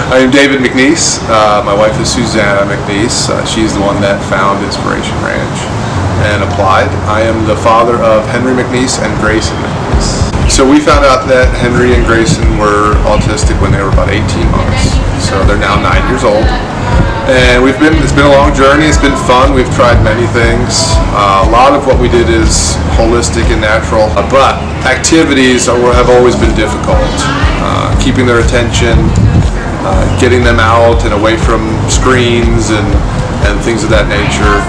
I am David McNeese. My wife is Susanna McNeese. She's the one that found Inspiration Ranch and applied. I am the father of Henry McNeese and Grayson McNeese. So we found out that Henry and Grayson were autistic when they were about 18 months. So they're now 9 years old. And it's been a long journey. It's been fun. We've tried many things. A lot of what we did is holistic and natural, but activities have always been difficult. Keeping their attention, getting them out and away from screens and things of that nature.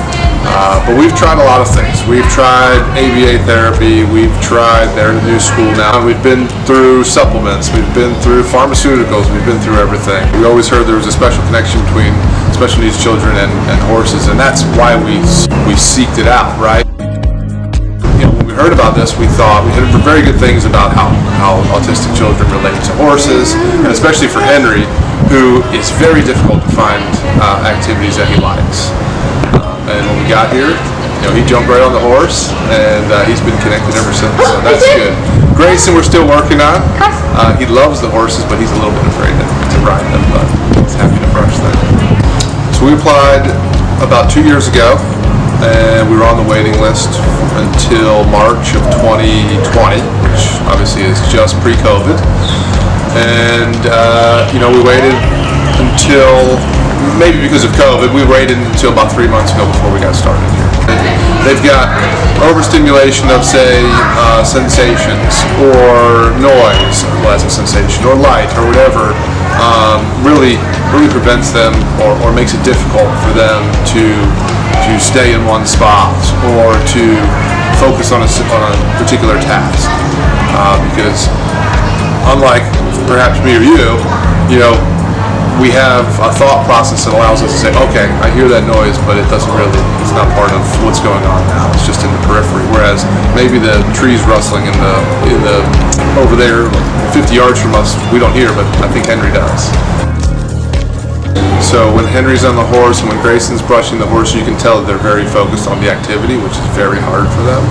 But we've tried a lot of things. We've tried ABA therapy. We've tried, they're in a new school now. We've been through supplements. We've been through pharmaceuticals. We've been through everything. We always heard there was a special connection between special needs children and horses, and that's why we seeked it out, right? When we heard about this, we thought we heard very good things about how autistic children relate to horses, and especially for Henry, who is very difficult to find activities that he likes. And when we got here, he jumped right on the horse, and he's been connected ever since. So that's good. Grayson, we're still working on. He loves the horses, but he's a little bit afraid to ride them. But he's happy to brush them. So we applied about 2 years ago, and we were on the waiting list until March of 2020, which obviously is just pre-COVID. And we waited until, maybe because of COVID, we waited until about 3 months ago before we got started here. They've got overstimulation of, say, sensations or noise, well, that's a sensation, or light or whatever, really prevents them or makes it difficult for them to stay in one spot or to focus on a particular task. Because unlike perhaps me or you, we have a thought process that allows us to say, okay, I hear that noise, but it's not part of what's going on now. It's just in the periphery. Whereas maybe the trees rustling in the over there, 50 yards from us, we don't hear, but I think Henry does. So when Henry's on the horse and when Grayson's brushing the horse, you can tell that they're very focused on the activity, which is very hard for them.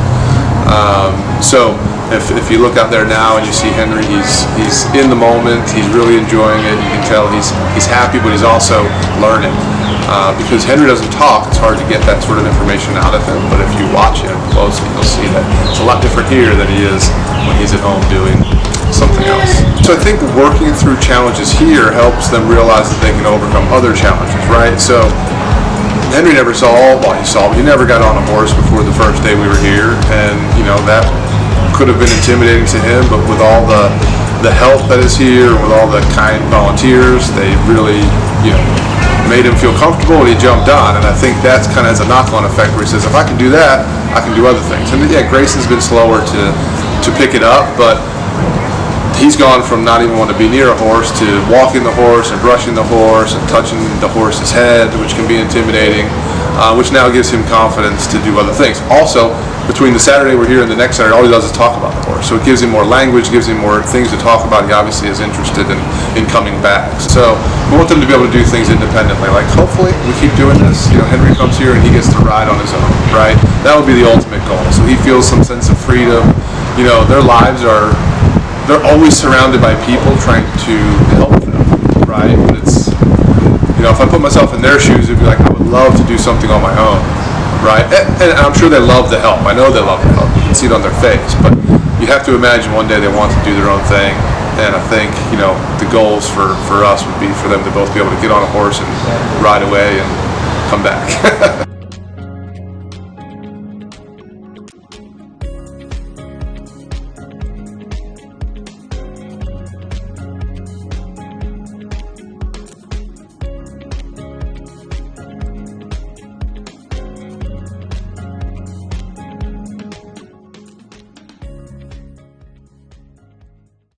So if you look out there now and you see Henry, he's in the moment, he's really enjoying it. You can tell he's happy, but he's also learning. Because Henry doesn't talk, it's hard to get that sort of information out of him. But if you watch him closely, you'll see that it's a lot different here than he is when he's at home doing something else. So I think working through challenges here helps them realize that they can overcome other challenges, right? So Henry never he never got on a horse before the first day we were here, and that could have been intimidating to him, but with all the help that is here, with all the kind volunteers, they really made him feel comfortable, and he jumped on. And I think that's kind of has a knock-on effect where he says, if I can do that, I can do other things. And yeah, Grayson's been slower to pick it up, but he's gone from not even wanting to be near a horse to walking the horse and brushing the horse and touching the horse's head, which can be intimidating, which now gives him confidence to do other things. Also, between the Saturday we're here and the next Saturday, all he does is talk about the horse. So it gives him more language, gives him more things to talk about. He obviously is interested in coming back. So we want them to be able to do things independently. Like, hopefully we keep doing this. Henry comes here and he gets to ride on his own, right? That would be the ultimate goal. So he feels some sense of freedom. Their lives they're always surrounded by people trying to help them, right? But it's, if I put myself in their shoes, it'd be like, I would love to do something on my own, right? And I'm sure they love the help. I know they love the help. You can see it on their face. But you have to imagine one day they want to do their own thing. And I think, the goals for us would be for them to both be able to get on a horse and ride away and come back.